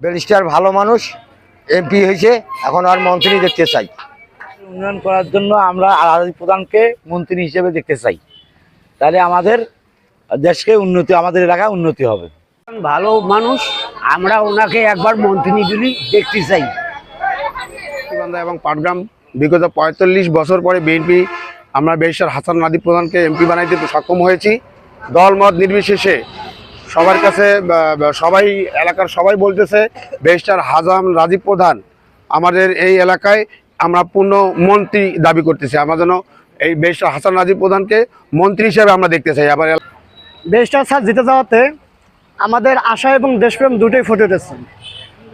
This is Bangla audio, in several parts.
ব্যারিস্টার ভালো মানুষ, এমপি হয়েছে, এখন আর মন্ত্রী দেখতে চাই। উন্নয়ন করার জন্য আমরা রাজীব প্রধানকে মন্ত্রী হিসেবে দেখতে চাই, তাহলে আমাদের দেশকে উন্নতি, আমাদের এলাকায় উন্নতি হবে। ভালো মানুষ, আমরা ওনাকে একবার মন্ত্রী দেখতে চাই। এবং পাটগ্রাম বিগত ৪৫ বছর পরে বিএনপি আমরা ব্যারিস্টার হাসান রাজীব প্রধানকে এমপি বানাইতে সক্ষম হয়েছি। দলমত নির্বিশেষে সবার কাছে সবাই এলাকার সবাই বলতেছে ব্যারিস্টার হাসান রাজীব প্রধান আমাদের এই এলাকায় আমরা পূর্ণ মন্ত্রী দাবি করতেছি। আমরা যেন এই ব্যারিস্টার হাসান রাজীব প্রধানকে মন্ত্রী হিসেবে আমরা দেখতে চাই। আবার ব্যারিস্টার স্যার জিতে যাওয়াতে আমাদের আশা এবং দেশপ্রেম দুটোই ফুটে উঠেছে।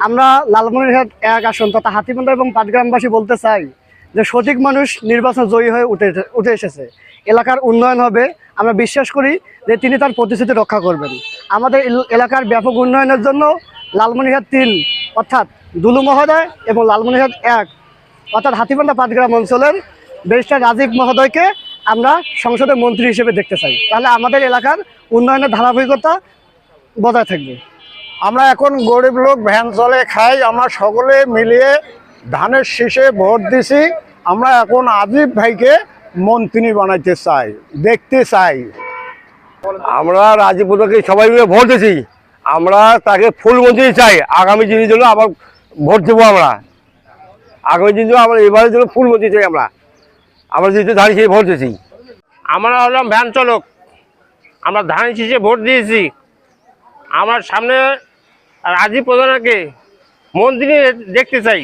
আমরা লালমনিরহাট ১ আসন তথা হাতীবান্ধা এবং পাটগ্রামবাসী বলতে চাই যে সঠিক মানুষ নির্বাচন জয়ী হয়ে উঠে এসেছে, এলাকার উন্নয়ন হবে। আমরা বিশ্বাস করি যে তিনি তার প্রতিশ্রুতি রক্ষা করবেন। আমাদের এলাকার ব্যাপক উন্নয়নের জন্য লালমনিরহাট ৩ অর্থাৎ দুলু মহোদয় এবং লালমনিরহাট ১ অর্থাৎ হাতীবান্ধা পাটগ্রাম অঞ্চলের ব্যারিস্টার রাজীব মহোদয়কে আমরা সংসদের মন্ত্রী হিসেবে দেখতে চাই। তাহলে আমাদের এলাকার উন্নয়নের ধারাবাহিকতা বজায় থাকবে। আমরা এখন গরিব লোক, ভ্যান চলে খাই, আমরা সকলে মিলিয়ে ধানের শীষে ভোট দিছি। আমরা এখন আজিব ভাইকে মন্ত্রী বানাইতে চাই, দেখতে চাই। আমরা রাজীব প্রধানকে সবাই মিলে ভোট দিয়েছি, আমরা তাকে ফুল মন্ত্রী চাই। আগামী দিনের জন্য আবার ভোট দেবো, আমরা আগামী দিন জন্য আমরা এবারের জন্য ফুল মন্ত্রী চাই। আমরা যেহেতু ধান শীষে ভোট দিয়েছি। আমরা হলাম ভ্যান চালক, আমরা ধান শীষে ভোট দিয়েছি। আমরা সামনে রাজীব প্রধানকে মন্ত্রী দেখতে চাই।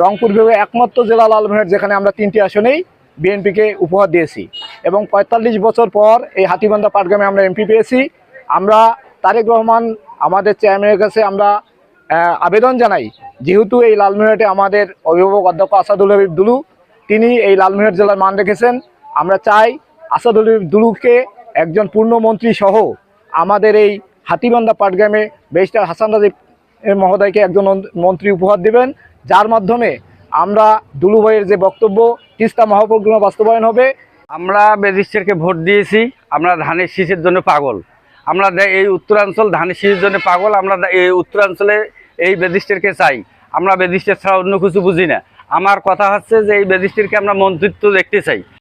রংপুর বিভাগে একমাত্র জেলা লালমনিরহাট যেখানে আমরা ৩টি আসনেই বিএনপিকে উপহার দিয়েছি এবং ৪৫ বছর পর এই হাতীবান্ধা পাটগ্রামে আমরা এমপি পেয়েছি। আমরা তারেক রহমান আমাদের চেয়ারম্যানের কাছে আমরা আবেদন জানাই, যেহেতু এই লালমনিরহাটে আমাদের অভিভাবক অধ্যক্ষ আসাদুল হাবিব দুলু তিনি এই লালমনিরহাট জেলার মান রেখেছেন। আমরা চাই আসাদুল হাবিব দুলুকে একজন পূর্ণমন্ত্রী সহ আমাদের এই হাতীবান্ধা পাটগ্রামে ব্যারিস্টার হাসান রাজীব মহোদয়কে একজন মন্ত্রী উপহার দেবেন, যার মাধ্যমে আমরা দুলু ভাইয়ের যে বক্তব্য তিস্তা মহাপ্রকল্প বাস্তবায়ন হবে। আমরা ব্যারিস্টারকে ভোট দিয়েছি, আমরা ধানের শীষের জন্য পাগল। আমরা এই উত্তরাঞ্চল ধানের শীষের জন্য পাগল। আমরা এই উত্তরাঞ্চলে এই ব্যারিস্টারকে চাই। আমরা ব্যারিস্টার ছাড়া অন্য কিছু বুঝি না। আমার কথা হচ্ছে যে এই ব্যারিস্টারকে আমরা মন্ত্রিত্ব দেখতে চাই।